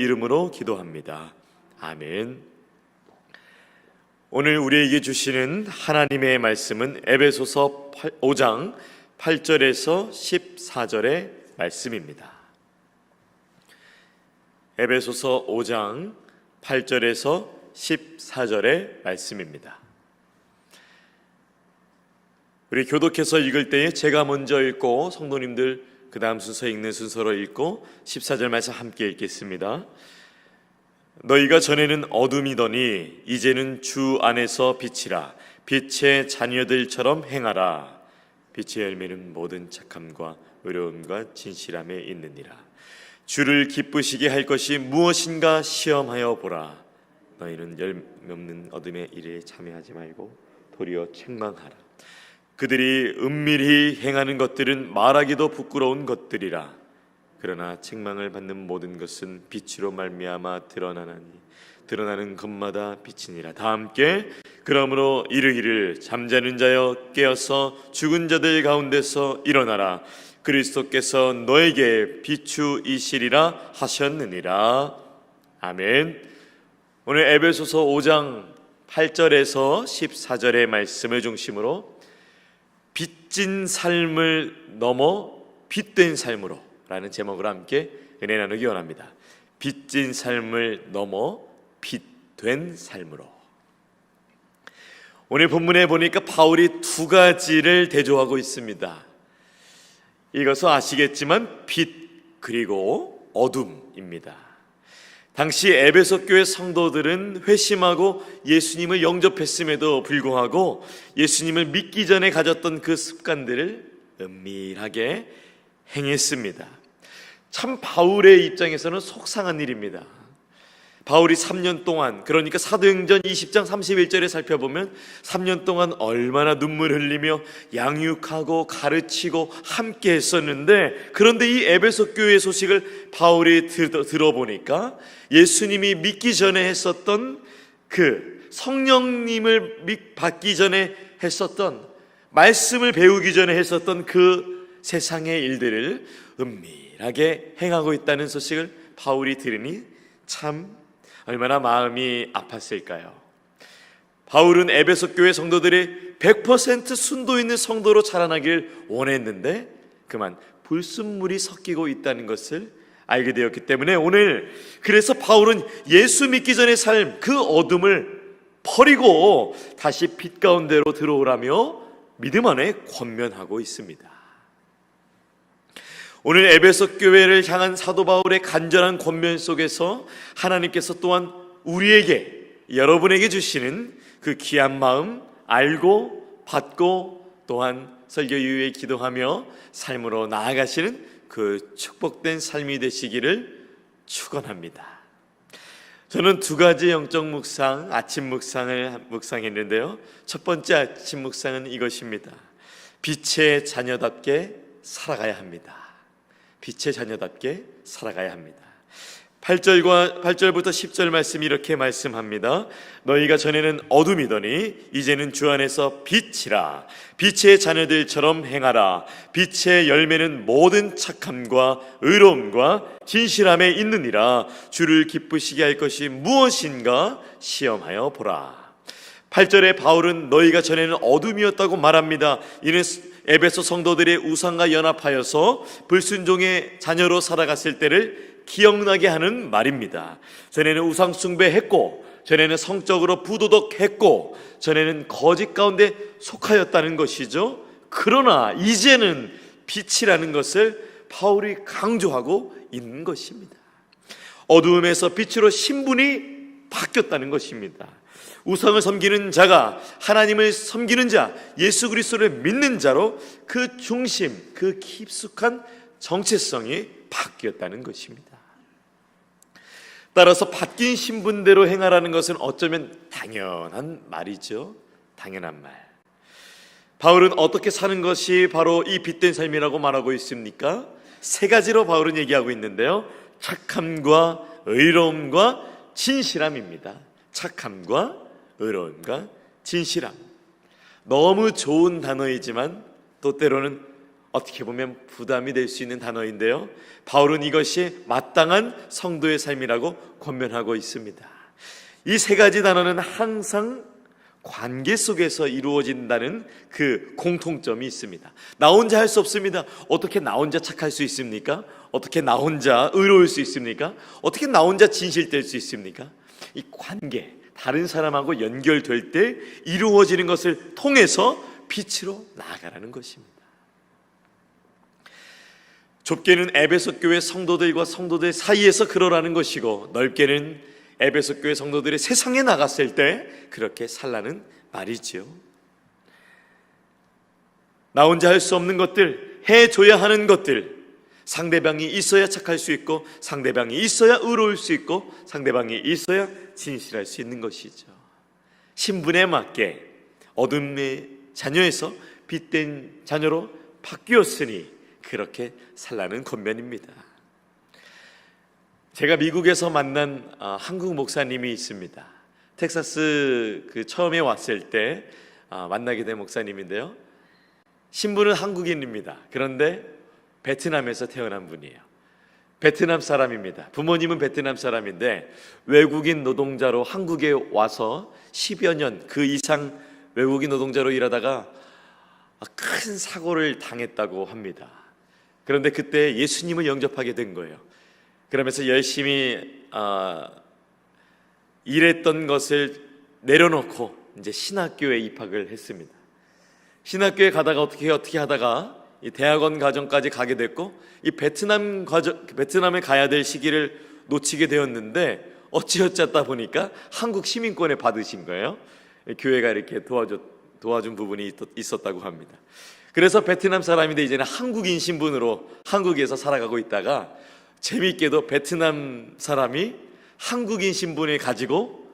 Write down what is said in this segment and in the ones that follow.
이름으로 기도합니다. 아멘. 오늘 우리에게 주시는 하나님의 말씀은 에베소서 5장 8절에서 14절의 말씀입니다. 에베소서 5장 8절에서 14절의 말씀입니다. 우리 교독해서 읽을 때에 제가 먼저 읽고 성도님들 그 다음 순서 읽는 순서로 읽고 14절 말씀 함께 읽겠습니다. 너희가 전에는 어둠이더니 이제는 주 안에서 빛이라. 빛의 자녀들처럼 행하라. 빛의 열매는 모든 착함과 의로움과 진실함에 있느니라. 주를 기쁘시게 할 것이 무엇인가 시험하여 보라. 너희는 열매 없는 어둠의 일에 참여하지 말고 도리어 책망하라. 그들이 은밀히 행하는 것들은 말하기도 부끄러운 것들이라. 그러나 책망을 받는 모든 것은 빛으로 말미암아 드러나나니 드러나는 것마다 빛이니라. 다 함께 그러므로 이르기를 잠자는 자여 깨어서 죽은 자들 가운데서 일어나라. 그리스도께서 너에게 비추이시리라 하셨느니라. 아멘. 오늘 에베소서 5장 8절에서 14절의 말씀을 중심으로 빚진 삶을 넘어 빛된 삶으로 라는 제목으로 함께 은혜 나누기 원합니다. 빚진 삶을 넘어 빛된 삶으로. 오늘 본문에 보니까 바울이 두 가지를 대조하고 있습니다. 읽어서 아시겠지만 빛 그리고 어둠입니다. 당시 에베소 교회 성도들은 회심하고 예수님을 영접했음에도 불구하고 예수님을 믿기 전에 가졌던 그 습관들을 은밀하게 행했습니다. 참 바울의 입장에서는 속상한 일입니다. 바울이 3년 동안, 그러니까 사도행전 20장 31절에 살펴보면 3년 동안 얼마나 눈물 흘리며 양육하고 가르치고 함께 했었는데, 그런데 이 에베소 교회 소식을 바울이 들어보니까 예수님이 믿기 전에 했었던 그 성령님을 받기 전에 했었던, 말씀을 배우기 전에 했었던 그 세상의 일들을 은밀하게 행하고 있다는 소식을 바울이 들으니 참 얼마나 마음이 아팠을까요? 바울은 에베소 교회 성도들이 100% 순도 있는 성도로 자라나길 원했는데 그만 불순물이 섞이고 있다는 것을 알게 되었기 때문에 오늘 그래서 바울은 예수 믿기 전의 삶, 그 어둠을 버리고 다시 빛 가운데로 들어오라며 믿음 안에 권면하고 있습니다. 오늘 에베소 교회를 향한 사도 바울의 간절한 권면 속에서 하나님께서 또한 우리에게, 여러분에게 주시는 그 귀한 마음 알고 받고 또한 설교 이후에 기도하며 삶으로 나아가시는 그 축복된 삶이 되시기를 축원합니다. 저는 두 가지 영적 묵상, 아침 묵상을 묵상했는데요. 첫 번째 아침 묵상은 이것입니다. 빛의 자녀답게 살아가야 합니다. 빛의 자녀답게 살아가야 합니다. 8절부터 10절 말씀 이렇게 말씀합니다. 너희가 전에는 어둠이더니 이제는 주 안에서 빛이라. 빛의 자녀들처럼 행하라. 빛의 열매는 모든 착함과 의로움과 진실함에 있느니라. 주를 기쁘시게 할 것이 무엇인가 시험하여 보라. 8절에 바울은 너희가 전에는 어둠이었다고 말합니다. 이는 에베소 성도들의 우상과 연합하여서 불순종의 자녀로 살아갔을 때를 기억나게 하는 말입니다. 전에는 우상 숭배했고, 전에는 성적으로 부도덕했고, 전에는 거짓 가운데 속하였다는 것이죠. 그러나 이제는 빛이라는 것을 바울이 강조하고 있는 것입니다. 어두움에서 빛으로 신분이 바뀌었다는 것입니다. 우상을 섬기는 자가 하나님을 섬기는 자, 예수 그리스도를 믿는 자로 그 중심, 그 깊숙한 정체성이 바뀌었다는 것입니다. 따라서 바뀐 신분대로 행하라는 것은 어쩌면 당연한 말이죠. 당연한 말. 바울은 어떻게 사는 것이 바로 이 빛된 삶이라고 말하고 있습니까? 세 가지로 바울은 얘기하고 있는데요. 착함과 의로움과 진실함입니다. 착함과 의로움과 진실함. 너무 좋은 단어이지만 또 때로는 어떻게 보면 부담이 될 수 있는 단어인데요, 바울은 이것이 마땅한 성도의 삶이라고 권면하고 있습니다. 이 세 가지 단어는 항상 관계 속에서 이루어진다는 그 공통점이 있습니다. 나 혼자 할 수 없습니다. 어떻게 나 혼자 착할 수 있습니까? 어떻게 나 혼자 의로울 수 있습니까? 어떻게 나 혼자 진실될 수 있습니까? 이 관계, 다른 사람하고 연결될 때 이루어지는 것을 통해서 빛으로 나아가라는 것입니다. 좁게는 에베소 교회 성도들과 성도들 사이에서 그러라는 것이고, 넓게는 에베소 교회 성도들이 세상에 나갔을 때 그렇게 살라는 말이지요. 나 혼자 할 수 없는 것들, 해줘야 하는 것들, 상대방이 있어야 착할 수 있고, 상대방이 있어야 의로울 수 있고, 상대방이 있어야 진실할 수 있는 것이죠. 신분에 맞게 어둠의 자녀에서 빛된 자녀로 바뀌었으니 그렇게 살라는 권면입니다. 제가 미국에서 만난 한국 목사님이 있습니다. 텍사스 처음에 왔을 때 만나게 된 목사님인데요, 신분은 한국인입니다. 그런데 베트남에서 태어난 분이에요. 베트남 사람입니다. 부모님은 베트남 사람인데 외국인 노동자로 한국에 와서 10여 년 그 이상 외국인 노동자로 일하다가 큰 사고를 당했다고 합니다. 그런데 그때 예수님을 영접하게 된 거예요. 그러면서 열심히 일했던 것을 내려놓고 이제 신학교에 입학을 했습니다. 신학교에 가다가 어떻게 하다가 이 대학원 과정까지 가게 됐고, 이 베트남에 가야 될 시기를 놓치게 되었는데 어찌어쩌다 보니까 한국 시민권을 받으신 거예요. 교회가 이렇게 도와준 부분이 있었다고 합니다. 그래서 베트남 사람인데 이제는 한국인 신분으로 한국에서 살아가고 있다가, 재미있게도 베트남 사람이 한국인 신분을 가지고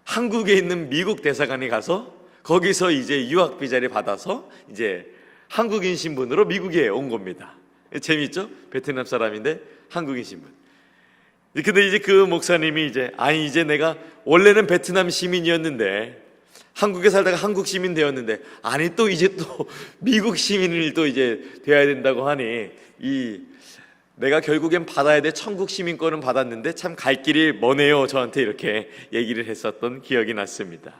한국에 있는 미국 대사관에 가서 거기서 이제 유학 비자를 받아서 이제 한국인 신분으로 미국에 온 겁니다. 재미있죠? 베트남 사람인데 한국인 신분. 근데 이제 그 목사님이 이제 내가 원래는 베트남 시민이었는데 한국에 살다가 한국 시민 되었는데, 아니 또 이제 또 미국 시민을 또 이제 돼야 된다고 하니, 내가 결국엔 받아야 돼 천국 시민권은 받았는데 참 갈 길이 머네요, 저한테 이렇게 얘기를 했었던 기억이 났습니다.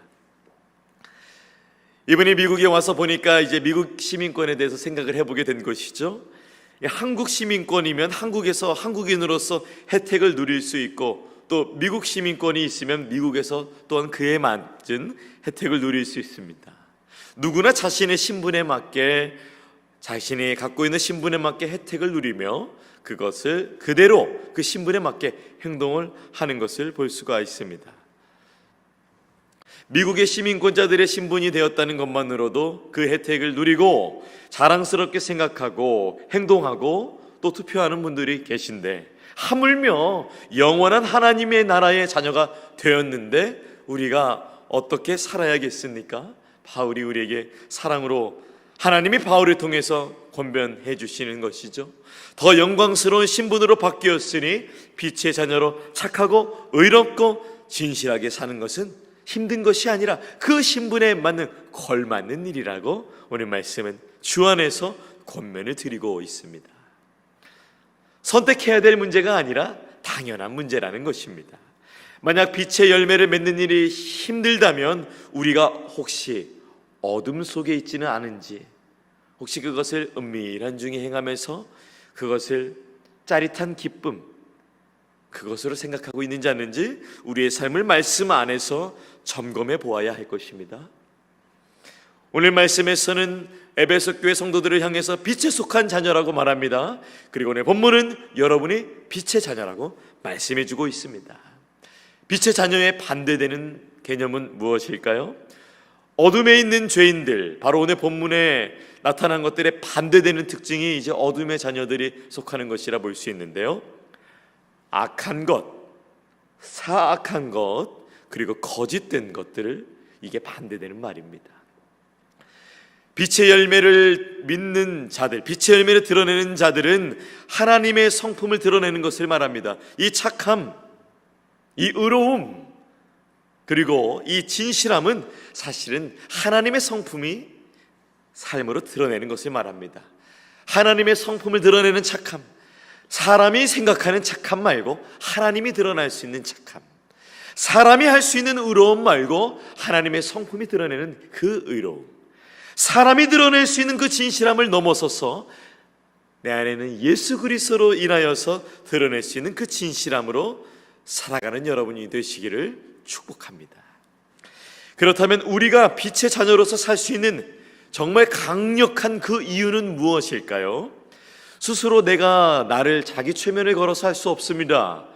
이분이 미국에 와서 보니까 이제 미국 시민권에 대해서 생각을 해보게 된 것이죠. 한국 시민권이면 한국에서 한국인으로서 혜택을 누릴 수 있고, 또 미국 시민권이 있으면 미국에서 또한 그에 맞은 혜택을 누릴 수 있습니다. 누구나 자신의 신분에 맞게, 자신이 갖고 있는 신분에 맞게 혜택을 누리며 그것을 그대로 그 신분에 맞게 행동을 하는 것을 볼 수가 있습니다. 미국의 시민권자들의 신분이 되었다는 것만으로도 그 혜택을 누리고 자랑스럽게 생각하고 행동하고 또 투표하는 분들이 계신데, 하물며 영원한 하나님의 나라의 자녀가 되었는데 우리가 어떻게 살아야겠습니까? 바울이 우리에게 사랑으로, 하나님이 바울을 통해서 권면해 주시는 것이죠. 더 영광스러운 신분으로 바뀌었으니 빛의 자녀로 착하고 의롭고 진실하게 사는 것은 힘든 것이 아니라 그 신분에 맞는 걸맞는 일이라고 오늘 말씀은 주 안에서 권면을 드리고 있습니다. 선택해야 될 문제가 아니라 당연한 문제라는 것입니다. 만약 빛의 열매를 맺는 일이 힘들다면 우리가 혹시 어둠 속에 있지는 않은지, 혹시 그것을 은밀한 중에 행하면서 그것을 짜릿한 기쁨, 그것으로 생각하고 있는지 않는지 우리의 삶을 말씀 안에서 점검해 보아야 할 것입니다. 오늘 말씀에서는 에베소 교회 성도들을 향해서 빛에 속한 자녀라고 말합니다. 그리고 오늘 본문은 여러분이 빛의 자녀라고 말씀해 주고 있습니다. 빛의 자녀에 반대되는 개념은 무엇일까요? 어둠에 있는 죄인들, 바로 오늘 본문에 나타난 것들에 반대되는 특징이 이제 어둠의 자녀들이 속하는 것이라 볼 수 있는데요, 악한 것, 사악한 것, 그리고 거짓된 것들을, 이게 반대되는 말입니다. 빛의 열매를 믿는 자들, 빛의 열매를 드러내는 자들은 하나님의 성품을 드러내는 것을 말합니다. 이 착함, 이 의로움, 그리고 이 진실함은 사실은 하나님의 성품이 삶으로 드러내는 것을 말합니다. 하나님의 성품을 드러내는 착함, 사람이 생각하는 착함 말고 하나님이 드러날 수 있는 착함, 사람이 할 수 있는 의로움 말고 하나님의 성품이 드러내는 그 의로움, 사람이 드러낼 수 있는 그 진실함을 넘어서서 내 안에는 예수 그리스도로 인하여서 드러낼 수 있는 그 진실함으로 살아가는 여러분이 되시기를 축복합니다. 그렇다면 우리가 빛의 자녀로서 살 수 있는 정말 강력한 그 이유는 무엇일까요? 스스로 내가 나를 자기 최면에 걸어서 할 수 없습니다.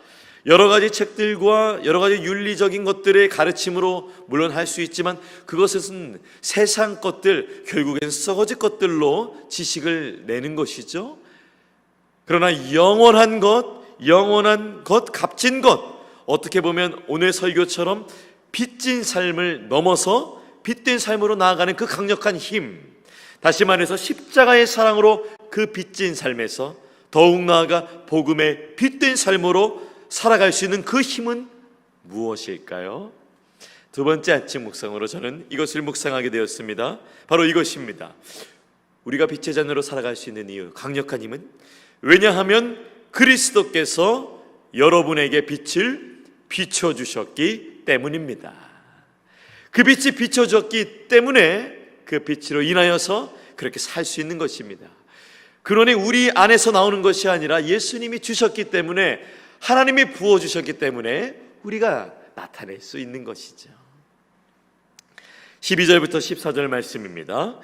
여러 가지 책들과 여러 가지 윤리적인 것들의 가르침으로 물론 할 수 있지만 그것은 세상 것들, 결국엔 썩어질 것들로 지식을 내는 것이죠. 그러나 영원한 것, 값진 것, 어떻게 보면 오늘 설교처럼 빚진 삶을 넘어서 빚된 삶으로 나아가는 그 강력한 힘, 다시 말해서 십자가의 사랑으로 그 빚진 삶에서 더욱 나아가 복음의 빚된 삶으로 살아갈 수 있는 그 힘은 무엇일까요? 두 번째 아침 묵상으로 저는 이것을 묵상하게 되었습니다. 바로 이것입니다. 우리가 빛의 자녀로 살아갈 수 있는 이유, 강력한 힘은, 왜냐하면 그리스도께서 여러분에게 빛을 비춰주셨기 때문입니다. 그 빛이 비춰졌기 때문에 그 빛으로 인하여서 그렇게 살 수 있는 것입니다. 그러니 우리 안에서 나오는 것이 아니라 예수님이 주셨기 때문에, 하나님이 부어주셨기 때문에 우리가 나타낼 수 있는 것이죠. 12절부터 14절 말씀입니다.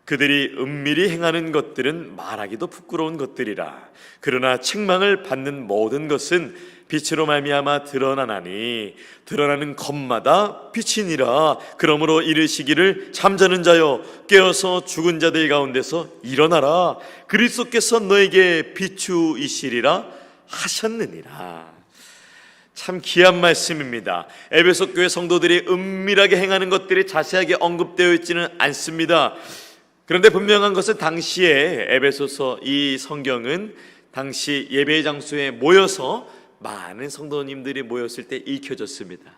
그들이 은밀히 행하는 것들은 말하기도 부끄러운 것들이라. 그러나 책망을 받는 모든 것은 빛으로 말미암아 드러나나니 드러나는 것마다 빛이니라. 그러므로 이르시기를 잠자는 자여 깨어서 죽은 자들 가운데서 일어나라. 그리스도께서 너에게 비추이시리라 하셨느니라. 참 귀한 말씀입니다. 에베소 교회 성도들이 은밀하게 행하는 것들이 자세하게 언급되어 있지는 않습니다. 그런데 분명한 것은 당시에 에베소서 이 성경은 당시 예배 장소에 모여서 많은 성도님들이 모였을 때 읽혀졌습니다.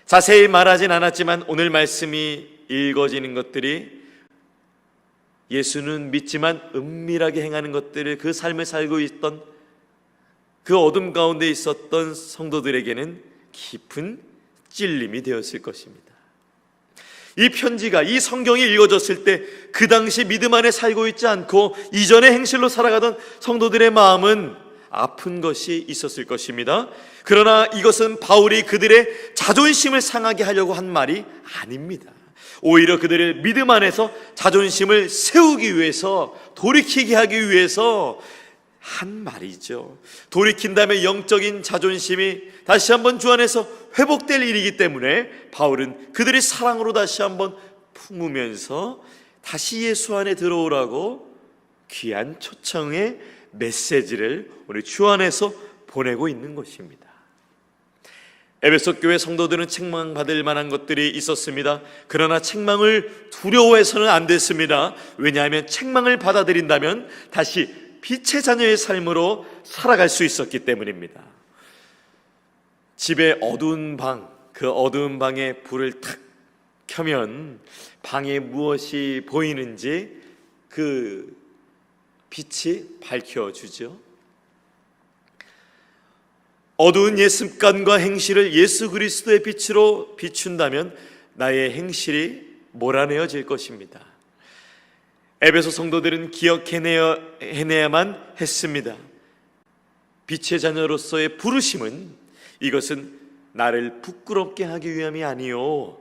자세히 말하진 않았지만 오늘 말씀이 읽어지는 것들이 예수는 믿지만 은밀하게 행하는 것들을, 그 삶을 살고 있던 그 어둠 가운데 있었던 성도들에게는 깊은 찔림이 되었을 것입니다. 이 편지가, 이 성경이 읽어졌을 때 그 당시 믿음 안에 살고 있지 않고 이전의 행실로 살아가던 성도들의 마음은 아픈 것이 있었을 것입니다. 그러나 이것은 바울이 그들의 자존심을 상하게 하려고 한 말이 아닙니다. 오히려 그들의 믿음 안에서 자존심을 세우기 위해서, 돌이키게 하기 위해서 한 말이죠. 돌이킨 다음에 영적인 자존심이 다시 한번 주 안에서 회복될 일이기 때문에 바울은 그들의 사랑으로 다시 한번 품으면서 다시 예수 안에 들어오라고 귀한 초청의 메시지를 우리 주 안에서 보내고 있는 것입니다. 에베소 교회 성도들은 책망받을 만한 것들이 있었습니다. 그러나 책망을 두려워해서는 안 됐습니다. 왜냐하면 책망을 받아들인다면 다시 빛의 자녀의 삶으로 살아갈 수 있었기 때문입니다. 집에 어두운 방, 그 어두운 방에 불을 탁 켜면 방에 무엇이 보이는지 그 빛이 밝혀주죠. 어두운 옛 습관과 행실을 예수 그리스도의 빛으로 비춘다면 나의 행실이 몰아내어질 것입니다. 에베소 성도들은 기억해내야만 했습니다. 빛의 자녀로서의 부르심은, 이것은 나를 부끄럽게 하기 위함이 아니요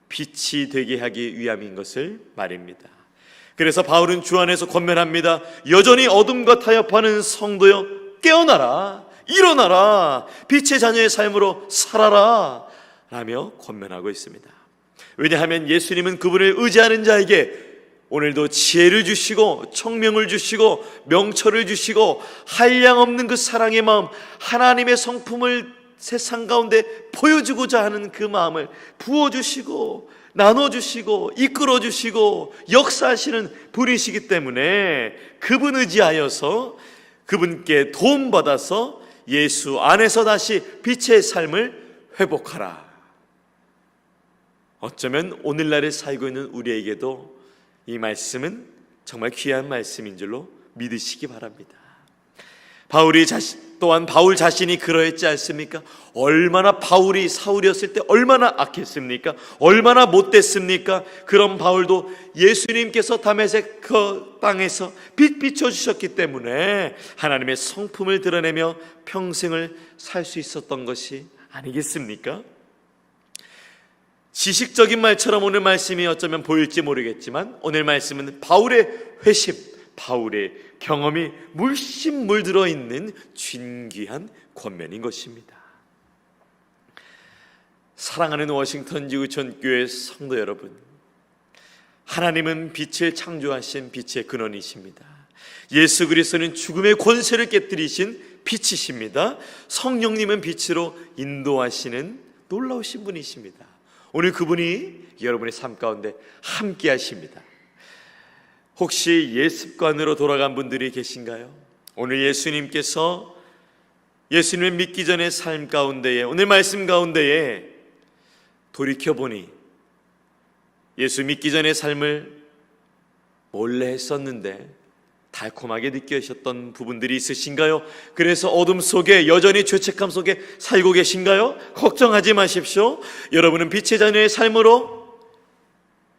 빛이 되게 하기 위함인 것을 말입니다. 그래서 바울은 주 안에서 권면합니다. 여전히 어둠과 타협하는 성도여, 깨어나라, 일어나라, 빛의 자녀의 삶으로 살아라 라며 권면하고 있습니다. 왜냐하면 예수님은 그분을 의지하는 자에게 오늘도 지혜를 주시고 청명을 주시고 명철을 주시고 한량없는 그 사랑의 마음, 하나님의 성품을 세상 가운데 보여주고자 하는 그 마음을 부어주시고 나눠주시고 이끌어주시고 역사하시는 분이시기 때문에 그분 의지하여서 그분께 도움받아서 예수 안에서 다시 빛의 삶을 회복하라. 어쩌면 오늘날에 살고 있는 우리에게도 이 말씀은 정말 귀한 말씀인 줄로 믿으시기 바랍니다. 또한 바울 자신이 그러했지 않습니까? 얼마나 바울이 사울이었을 때 얼마나 악했습니까? 얼마나 못됐습니까? 그런 바울도 예수님께서 다메섹 그 땅에서 빛 비춰주셨기 때문에 하나님의 성품을 드러내며 평생을 살 수 있었던 것이 아니겠습니까? 지식적인 말처럼 오늘 말씀이 어쩌면 보일지 모르겠지만 오늘 말씀은 바울의 회심, 바울의 경험이 물씬 물들어 있는 진귀한 권면인 것입니다. 사랑하는 워싱턴 지구촌 교회 성도 여러분, 하나님은 빛을 창조하신 빛의 근원이십니다. 예수 그리스도는 죽음의 권세를 깨뜨리신 빛이십니다. 성령님은 빛으로 인도하시는 놀라우신 분이십니다. 오늘 그분이 여러분의 삶 가운데 함께 하십니다. 혹시 옛 습관으로 돌아간 분들이 계신가요? 오늘 예수님께서 예수님을 믿기 전의 삶 가운데에, 오늘 말씀 가운데에 돌이켜보니 예수 믿기 전의 삶을 몰래 했었는데 달콤하게 느끼셨던 부분들이 있으신가요? 그래서 어둠 속에 여전히 죄책감 속에 살고 계신가요? 걱정하지 마십시오. 여러분은 빛의 자녀의 삶으로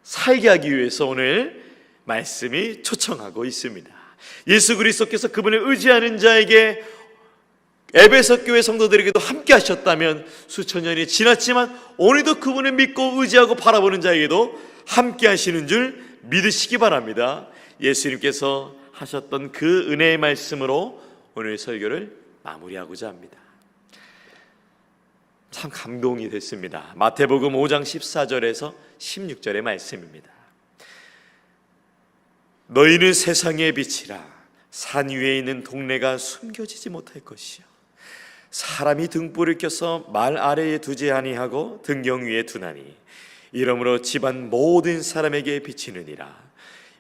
살게 하기 위해서 오늘 말씀이 초청하고 있습니다. 예수 그리스도께서 그분을 의지하는 자에게 에베소 교회 성도들에게도 함께 하셨다면 수천 년이 지났지만 오늘도 그분을 믿고 의지하고 바라보는 자에게도 함께 하시는 줄 믿으시기 바랍니다. 예수님께서 하셨던 그 은혜의 말씀으로 오늘 설교를 마무리하고자 합니다. 참 감동이 됐습니다. 마태복음 5장 14절에서 16절의 말씀입니다. 너희는 세상의 빛이라. 산 위에 있는 동네가 숨겨지지 못할 것이요 사람이 등불을 켜서 말 아래에 두지 아니하고 등경 위에 두나니 이러므로 집안 모든 사람에게 비치느니라.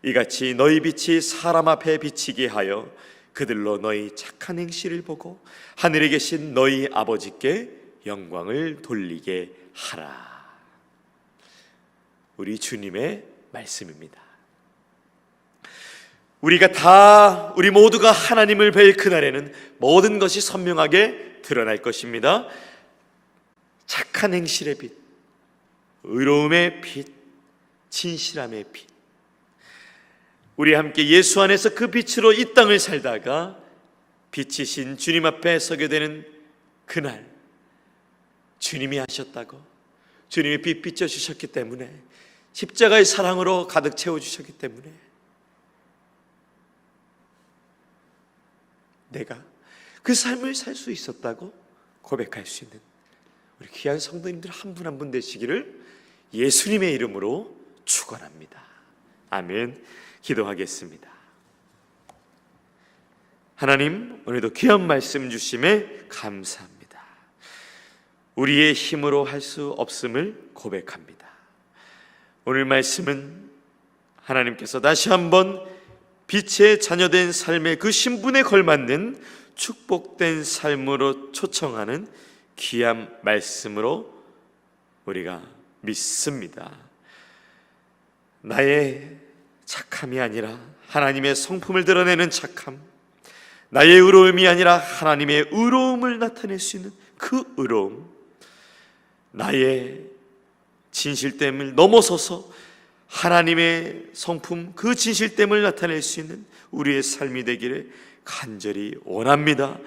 이같이 너희 빛이 사람 앞에 비치게 하여 그들로 너희 착한 행실을 보고 하늘에 계신 너희 아버지께 영광을 돌리게 하라. 우리 주님의 말씀입니다. 우리 모두가 하나님을 뵐 그날에는 모든 것이 선명하게 드러날 것입니다. 착한 행실의 빛, 의로움의 빛, 진실함의 빛. 우리 함께 예수 안에서 그 빛으로 이 땅을 살다가 빛이신 주님 앞에 서게 되는 그날, 주님이 하셨다고, 주님이 빛 비춰주셨기 때문에, 십자가의 사랑으로 가득 채워주셨기 때문에 내가 그 삶을 살 수 있었다고 고백할 수 있는 우리 귀한 성도님들 한 분 한 분 되시기를 예수님의 이름으로 축원합니다. 아멘. 기도하겠습니다. 하나님, 오늘도 귀한 말씀 주심에 감사합니다. 우리의 힘으로 할 수 없음을 고백합니다. 오늘 말씀은 하나님께서 다시 한번 빛의 자녀된 삶의 그 신분에 걸맞는 축복된 삶으로 초청하는 귀한 말씀으로 우리가 믿습니다. 나의 착함이 아니라 하나님의 성품을 드러내는 착함, 나의 의로움이 아니라 하나님의 의로움을 나타낼 수 있는 그 의로움, 나의 진실됨을 넘어서서 하나님의 성품, 그 진실됨을 나타낼 수 있는 우리의 삶이 되기를 간절히 원합니다.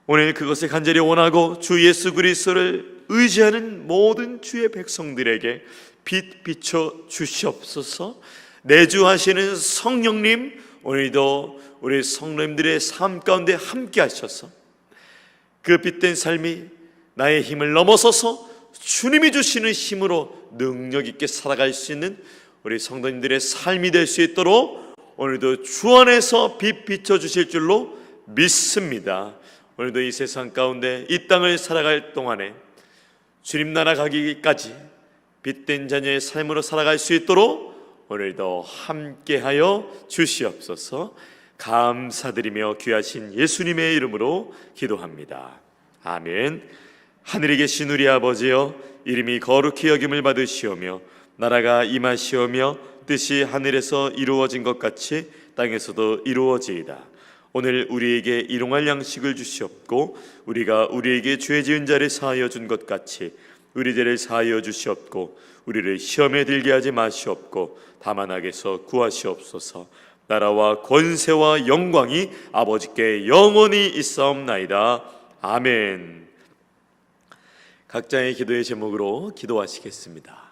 오늘 그것을 간절히 원하고 주 예수 그리스도를 의지하는 모든 주의 백성들에게 빛 비춰 주시옵소서. 내주하시는 성령님, 오늘도 우리 성도님들의 삶 가운데 함께 하셔서 그 빛된 삶이 나의 힘을 넘어서서 주님이 주시는 힘으로 능력 있게 살아갈 수 있는 우리 성도님들의 삶이 될 수 있도록 오늘도 주 안에서 빛 비춰주실 줄로 믿습니다. 오늘도 이 세상 가운데 이 땅을 살아갈 동안에 주님 나라 가기까지 빛된 자녀의 삶으로 살아갈 수 있도록 오늘도 함께하여 주시옵소서. 감사드리며 귀하신 예수님의 이름으로 기도합니다. 아멘. 하늘에 계신 우리 아버지여, 이름이 거룩히 여김을 받으시오며 나라가 임하시오며 뜻이 하늘에서 이루어진 것 같이 땅에서도 이루어지이다. 오늘 우리에게 일용할 양식을 주시옵고 우리가 우리에게 죄 지은 자를 사하여 준 것 같이 우리 죄를 사하여 주시옵고 우리를 시험에 들게 하지 마시옵고 다만 악에서 구하시옵소서. 나라와 권세와 영광이 아버지께 영원히 있사옵나이다. 아멘. 각자의 기도의 제목으로 기도하시겠습니다.